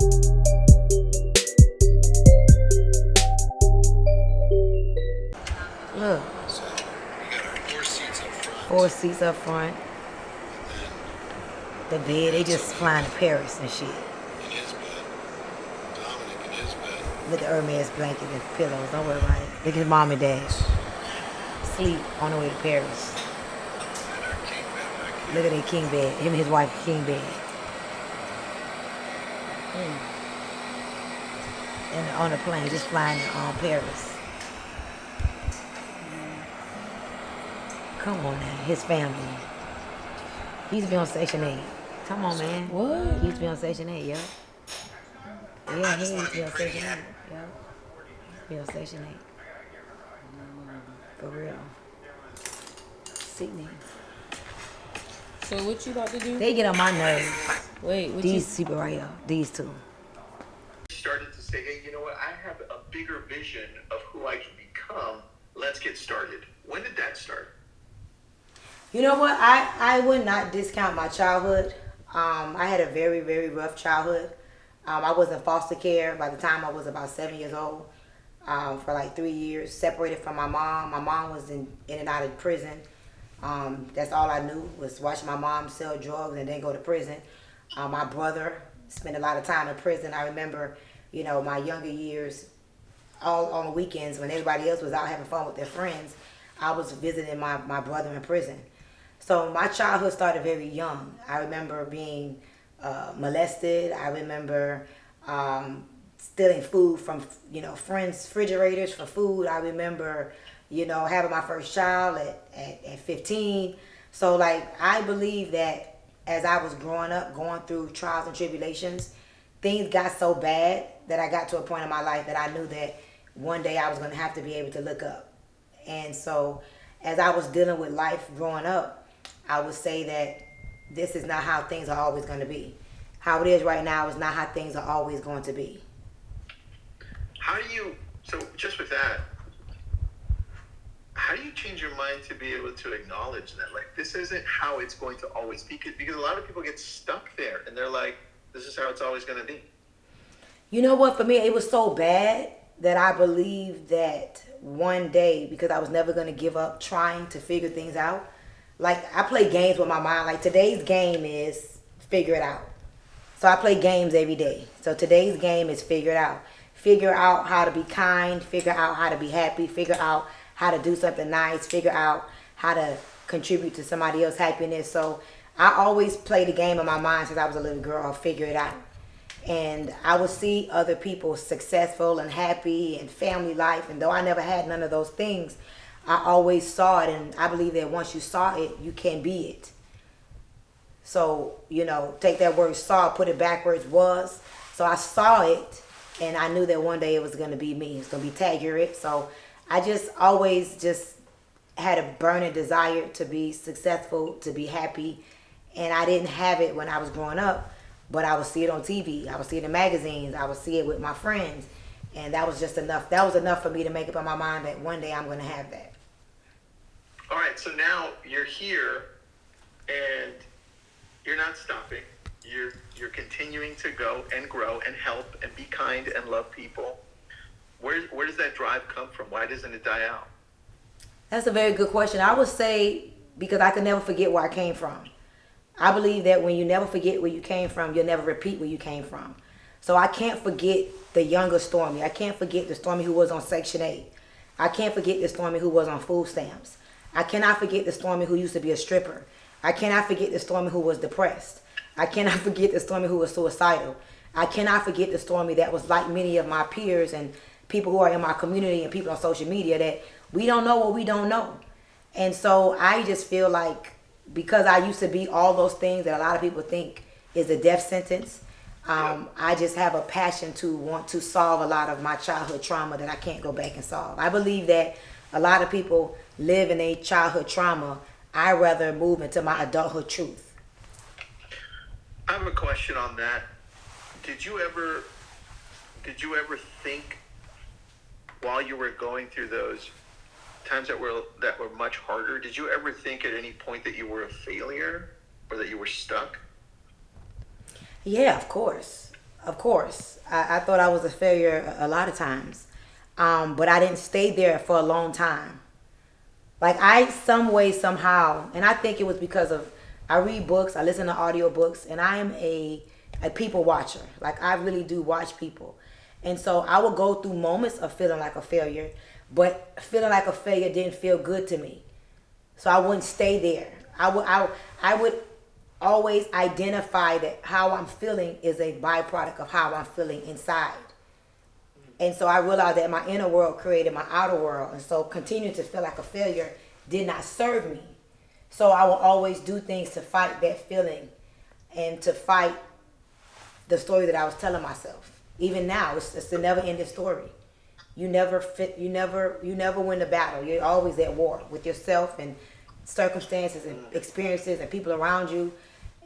Look, So we got our 4 seats up front. 4 seats up front. The bed, they just flying to Paris and shit. In his bed. Dominic in his bed. Look at Hermes blanket and pillows. Don't worry about it. Look at mom and dad. Sleep on the way to Paris. And our king bed back here. Look at their king bed. Him and his wife king bed. And on the plane, just flying to Paris. Come on now, his family. He used to be on Section 8. Come on, man. What? He used to be on Section 8, yeah. Yeah, he used to be on Section 8. Yeah. Be on Section 8. For real. Sickening. So what you about to do? They get on my nerves. Wait, what These people right here. These two. Started to say, hey, you know what? I have a bigger vision of who I can become. Let's get started. When did that start? You know what? I would not discount my childhood. I had a very, very rough childhood. I was in foster care by the time I was about 7 years old for like 3 years, separated from my mom. My mom was in and out of prison. That's all I knew was watching my mom sell drugs and then go to prison. My brother spent a lot of time in prison. I remember, you know, my younger years, all on the weekends when everybody else was out having fun with their friends, I was visiting my brother in prison. So my childhood started very young. I remember being molested. I remember stealing food from, you know, friends' refrigerators for food. I remember, you know, having my first child at 15. So, like, I believe that as I was growing up, going through trials and tribulations, things got so bad that I got to a point in my life that I knew that one day I was going to have to be able to look up. And so, as I was dealing with life growing up, I would say that this is not how things are always going to be. How it is right now is not how things are always going to be. How do you, so just with that, how do you change your mind to be able to acknowledge that, like, this isn't how it's going to always be? Because a lot of people get stuck there and they're like, this is how it's always going to be. You know what? For me, it was so bad that I believed that one day, because I was never going to give up trying to figure things out. Like, I play games with my mind. Like, today's game is figure it out. So I play games every day. So today's game is figure it out. Figure out how to be kind. Figure out how to be happy. Figure out how to do something nice. Figure out how to contribute to somebody else's happiness. So I always play the game in my mind since I was a little girl. I'll figure it out. And I would see other people successful and happy and family life. And though I never had none of those things, I always saw it. And I believe that once you saw it, you can be it. So, you know, take that word saw, put it back where it was. So I saw it, and I knew that one day it was going to be me. It's going to be Taggart. So I just always just had a burning desire to be successful, to be happy. And I didn't have it when I was growing up, but I would see it on TV. I would see it in magazines. I would see it with my friends. And that was just enough. That was enough for me to make up in my mind that one day I'm going to have that. All right, so now you're here and you're not stopping. You're continuing to go and grow and help and be kind and love people. Where does that drive come from? Why doesn't it die out? That's a very good question. I would say because I could never forget where I came from. I believe that when you never forget where you came from, you'll never repeat where you came from. So I can't forget the younger Stormy. I can't forget the Stormy who was on Section 8. I can't forget the Stormy who was on food stamps. I cannot forget the Stormy who used to be a stripper. I cannot forget the Stormy who was depressed. I cannot forget the Stormy who was suicidal. I cannot forget the Stormy that was like many of my peers and people who are in my community and people on social media, that we don't know what we don't know. And so I just feel like because I used to be all those things that a lot of people think is a death sentence, I just have a passion to want to solve a lot of my childhood trauma that I can't go back and solve. I believe that a lot of people live in a childhood trauma. I rather move into my adulthood truth. I have a question on that. Did you ever think while you were going through those times that were much harder, did you ever think at any point that you were a failure or that you were stuck? Yeah, of course. Of course, I thought I was a failure a lot of times, but I didn't stay there for a long time. Like I, some way, somehow, and I think it was because of I read books, I listen to audio books, and I am a people watcher. Like I really do watch people, and so I would go through moments of feeling like a failure, but feeling like a failure didn't feel good to me, so I wouldn't stay there. I would always identify that how I'm feeling is a byproduct of how I'm feeling inside. And so I realized that my inner world created my outer world. And so continuing to feel like a failure did not serve me. So I will always do things to fight that feeling and to fight the story that I was telling myself. Even now, it's a never ending story. You never win the battle. You're always at war with yourself and circumstances and experiences and people around you.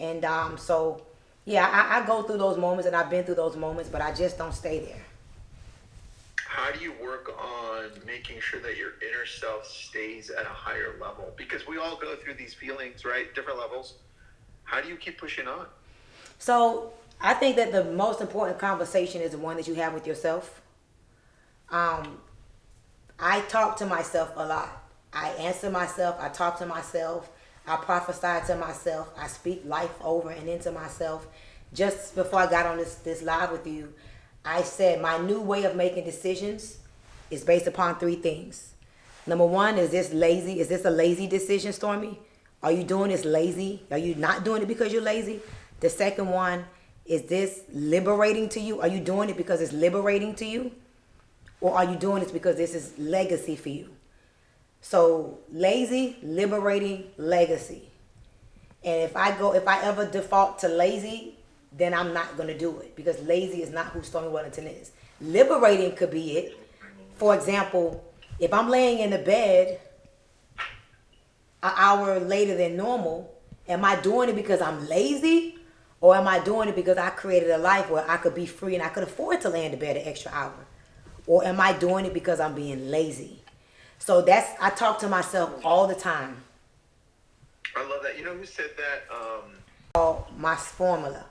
And so, yeah, I go through those moments, and I've been through those moments, but I just don't stay there. How do you work on making sure that your inner self stays at a higher level? Because we all go through these feelings, right? Different levels. How do you keep pushing on? So I think that the most important conversation is the one that you have with yourself. I talk to myself a lot. I answer myself. I talk to myself. I prophesy to myself. I speak life over and into myself. Just before I got on this live with you, I said my new way of making decisions is based upon 3 things. Number 1, is this lazy? Is this a lazy decision, Stormy? Are you doing this lazy? Are you not doing it because you're lazy? The second one, is this liberating to you? Are you doing it because it's liberating to you? Or are you doing this because this is legacy for you? So lazy, liberating, legacy. And if I ever default to lazy, then I'm not going to do it, because lazy is not who Stormy Wellington is. Liberating could be it. For example, if I'm laying in the bed an hour later than normal, am I doing it because I'm lazy, or am I doing it because I created a life where I could be free and I could afford to lay in the bed an extra hour? Or am I doing it because I'm being lazy? So I talk to myself all the time. I love that. You know who said that? My formula.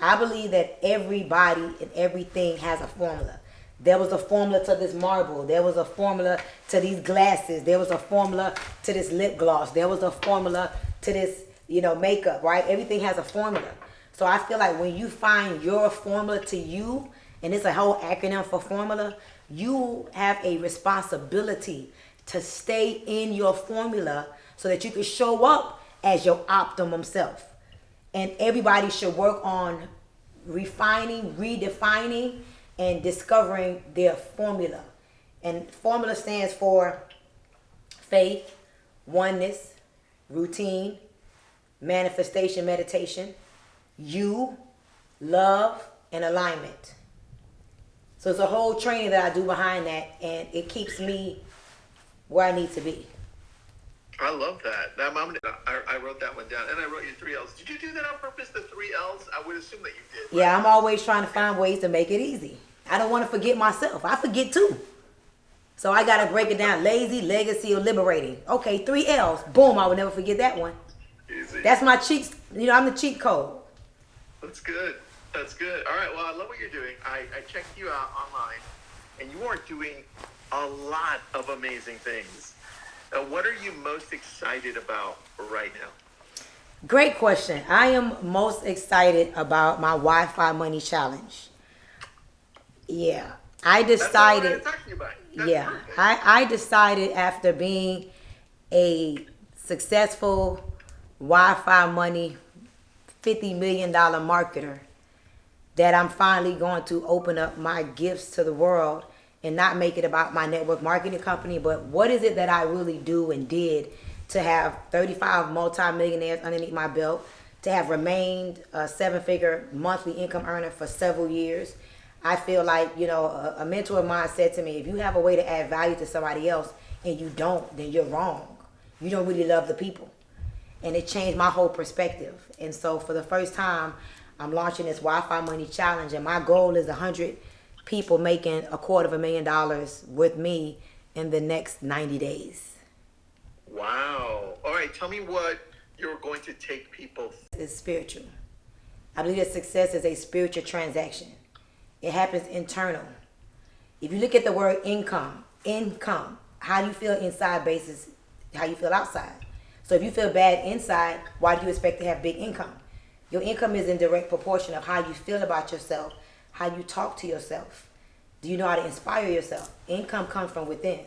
I believe that everybody and everything has a formula. There was a formula to this marble. There was a formula to these glasses. There was a formula to this lip gloss. There was a formula to this, makeup, right? Everything has a formula. So I feel like when you find your formula to you, and it's a whole acronym for formula, you have a responsibility to stay in your formula so that you can show up as your optimum self. And everybody should work on refining, redefining, and discovering their formula. And formula stands for faith, oneness, routine, manifestation, meditation, you, love, and alignment. So it's a whole training that I do behind that, and it keeps me where I need to be. I love that. I wrote that one down, and I wrote you 3 L's. Did you do that on purpose, the 3 L's? I would assume that you did. Yeah, I'm always trying to find ways to make it easy. I don't want to forget myself. I forget too. So I got to break it down. Lazy, legacy, or liberating. Okay, 3 L's. Boom, I would never forget that one. Easy. That's my cheat. I'm the cheat code. That's good. That's good. All right, well, I love what you're doing. I checked you out online, and you are doing a lot of amazing things. What are you most excited about right now? Great question. I am most excited about my Wi-Fi Money Challenge. Yeah, I decided. That's what I was talking about. That's Yeah, perfect. I decided after being a successful Wi-Fi Money $50 million marketer that I'm finally going to open up my gifts to the world and not make it about my network marketing company, but what is it that I really do and did to have 35 multi-millionaires underneath my belt, to have remained a 7-figure monthly income earner for several years. I feel like, a mentor of mine said to me, if you have a way to add value to somebody else and you don't, then you're wrong. You don't really love the people. And it changed my whole perspective. And so for the first time, I'm launching this Wi-Fi Money Challenge, and my goal is 100 people making $250,000 with me in the next 90 days. Wow. All right, tell me what you're going to take people. It's spiritual. I believe that success is a spiritual transaction. It happens internal. If you look at the word income, how you feel inside basis how you feel outside. So if you feel bad inside, why do you expect to have big income? Your income is in direct proportion of how you feel about yourself, how you talk to yourself. Do you know how to inspire yourself? Income comes from within.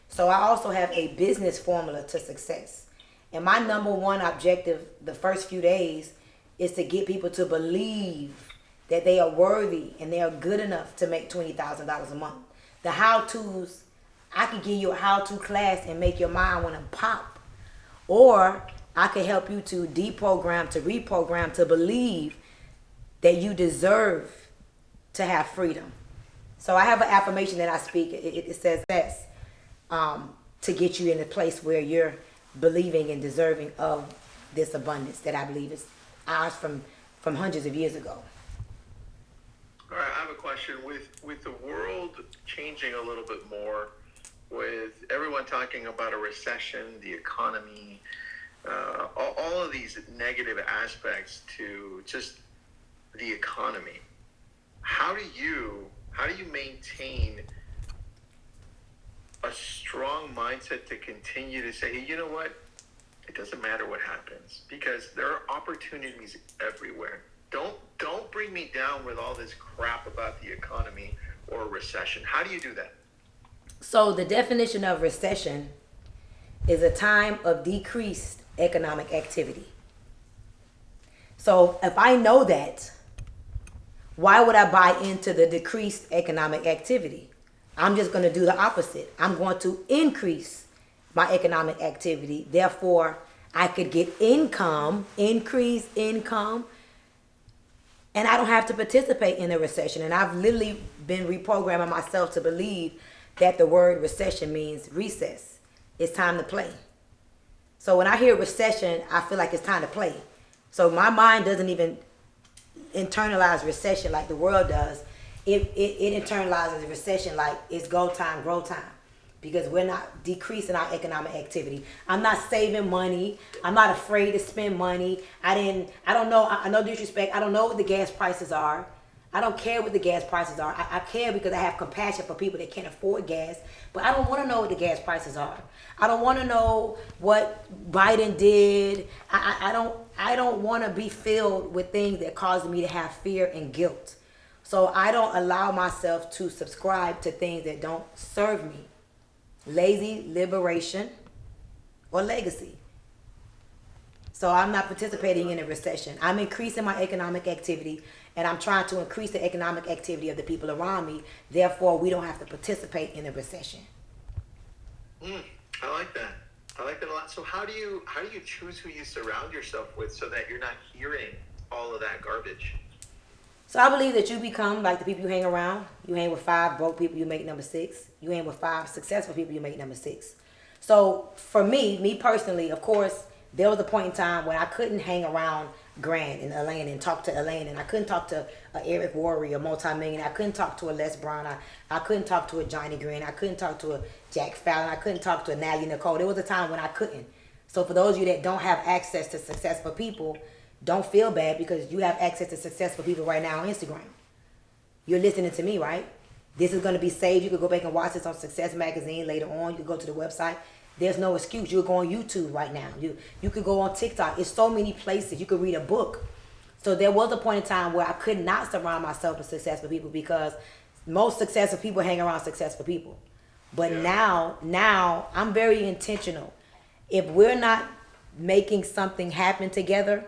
So I also have a business formula to success. And my number one objective the first few days is to get people to believe that they are worthy and they are good enough to make $20,000 a month. The how-tos, I could give you a how-to class and make your mind want to pop. Or I could help you to deprogram, to reprogram, to believe that you deserve to have freedom. So I have an affirmation that I speak. It says this, to get you in a place where you're believing and deserving of this abundance that I believe is ours from hundreds of years ago. All right, I have a question. With the world changing a little bit more, with everyone talking about a recession, the economy, all of these negative aspects to just the economy, how do you maintain a strong mindset to continue to say, hey, you know what? It doesn't matter what happens, because there are opportunities everywhere. Don't bring me down with all this crap about the economy or recession. How do you do that? So the definition of recession is a time of decreased economic activity. So if I know that, why would I buy into the decreased economic activity? I'm just going to do the opposite. I'm going to increase my economic activity. Therefore, I could get income, increase income, and I don't have to participate in a recession. And I've literally been reprogramming myself to believe that the word recession means recess. It's time to play. So when I hear recession, I feel like it's time to play. So my mind doesn't even internalize recession like the world does. It internalizes recession like it's go time, grow time. Because we're not decreasing our economic activity. I'm not saving money. I'm not afraid to spend money. I don't know, no disrespect. I don't know what the gas prices are. I don't care what the gas prices are. I care because I have compassion for people that can't afford gas. But I don't want to know what the gas prices are. I don't want to know what Biden did. I don't want to be filled with things that cause me to have fear and guilt. So I don't allow myself to subscribe to things that don't serve me. Lazy liberation or legacy. So I'm not participating in a recession. I'm increasing my economic activity, and I'm trying to increase the economic activity of the people around me. Therefore, we don't have to participate in a recession. I like that. I like that a lot. So how do you choose who you surround yourself with so that you're not hearing all of that garbage? So I believe that you become like the people you hang around. You hang with 5 broke people, you make number 6. You hang with 5 successful people, you make number 6. So for me personally, of course, there was a point in time when I couldn't hang around Grant and Elaine and talk to Elaine, and I couldn't talk to Eric Worre, a multimillionaire. I couldn't talk to a Les Brown. I couldn't talk to a Johnny Green. I couldn't talk to a Jack Fallon. I couldn't talk to a Natalie Nicole. There was a time when I couldn't. So for those of you that don't have access to successful people, don't feel bad, because you have access to successful people right now on Instagram. You're listening to me, right? This is going to be saved. You could go back and watch this on Success Magazine later on. You could go to the website. There's no excuse. You could go on YouTube right now. You could go on TikTok. It's so many places. You could read a book. So there was a point in time where I could not surround myself with successful people, because most successful people hang around successful people. But now I'm very intentional. If we're not making something happen together,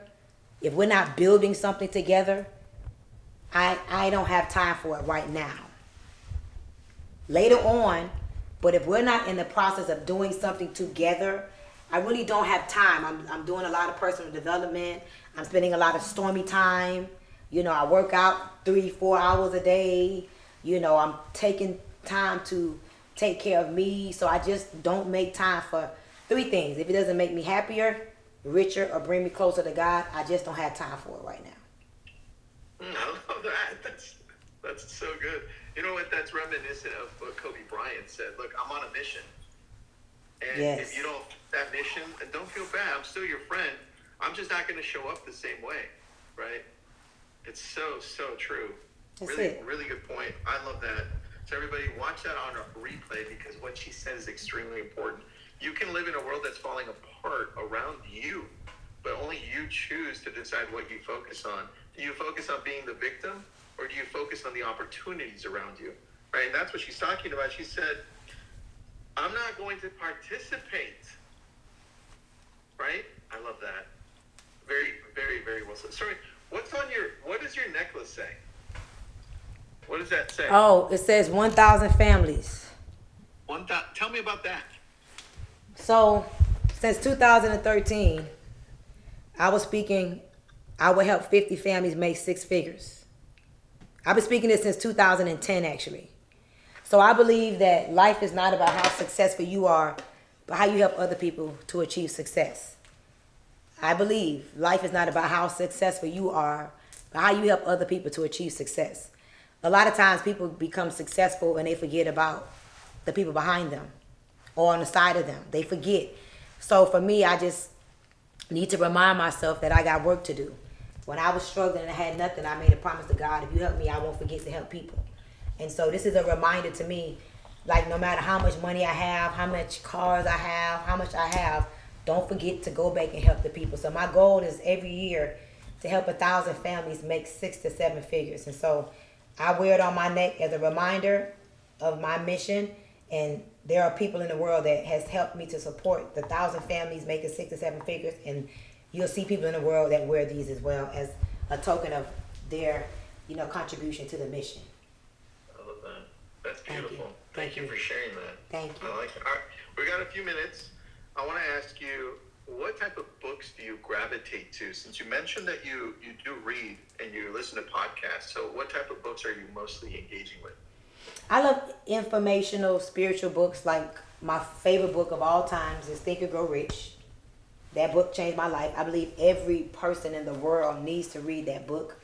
if we're not building something together, I don't have time for it right now. Later on, but if we're not in the process of doing something together, I really don't have time. I'm doing a lot of personal development. I'm spending a lot of Stormy time. I work out 3-4 hours a day. I'm taking time to take care of me. So I just don't make time for 3 things. If it doesn't make me happier, richer, or bring me closer to God, I just don't have time for it right now. I love that. That's so good. You know what? That's reminiscent of what Kobe Bryant said. Look, I'm on a mission. And yes. If you don't that mission, and don't feel bad. I'm still your friend. I'm just not going to show up the same way, right? It's so true. That's really, it. really good point. I love that. So everybody, watch that on a replay because what she said is extremely important. You can live in a world that's falling apart around you, but only you choose to decide what you focus on. Do you focus on being the victim, or do you focus on the opportunities around you? Right? And that's what she's talking about. She said, I'm not going to participate. Right? I love that. Very, very, very well said. Sorry, what does your necklace say? What does that say? Oh, it says 1,000 families. Tell me about that. So, since 2013, I would help 50 families make 6 figures. I've been speaking this since 2010, actually. So I believe that life is not about how successful you are, but how you help other people to achieve success. I believe life is not about how successful you are, but how you help other people to achieve success. A lot of times people become successful and they forget about the people behind them or on the side of them. They forget. So for me, I just need to remind myself that I got work to do. When I was struggling and I had nothing, I made a promise to God, if you help me, I won't forget to help people. And so this is a reminder to me, like no matter how much money I have, how much cars I have, how much I have, don't forget to go back and help the people. So my goal is every year to help 1,000 families make 6 to 7 figures. And so I wear it on my neck as a reminder of my mission. And there are people in the world that has helped me to support the 1,000 families making 6 to 7 figures. And you'll see people in the world that wear these as well as a token of their, contribution to the mission. I love that. That's beautiful. Thank you. Thank you for sharing that. Thank you. I like it. All right, we got a few minutes. I want to ask you, what type of books do you gravitate to? Since you mentioned that you do read and you listen to podcasts, so what type of books are you mostly engaging with? I love informational, spiritual books. Like my favorite book of all times is Think and Grow Rich. That book changed my life. I believe every person in the world needs to read that book.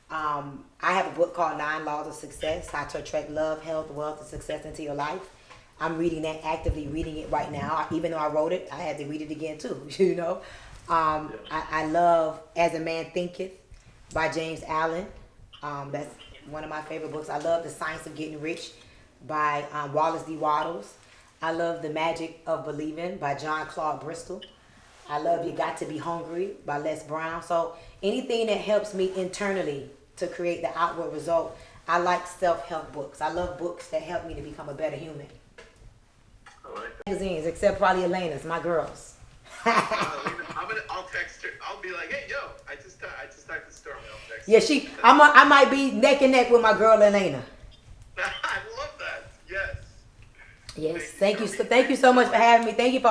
I have a book called 9 Laws of Success, How to Attract Love, Health, Wealth, and Success into Your Life. I'm reading that, actively reading it right now. Even though I wrote it, I had to read it again too, I love As a Man Thinketh by James Allen. That's one of my favorite books. I love The Science of Getting Rich by Wallace D. Wattles. I love The Magic of Believing by John Claude Bristol. I love You Got to Be Hungry by Les Brown. So anything that helps me internally to create the outward result, I like self-help books. I love books that help me to become a better human. I like that. Magazines, except probably Elena's, my girls. I'll text her. I'll be like, hey, yo, I just talked to Stormy. I'll text Yeah, I might be neck and neck with my girl Elena. I love that. Yes. Yes, thank you so much for having me. Thank you for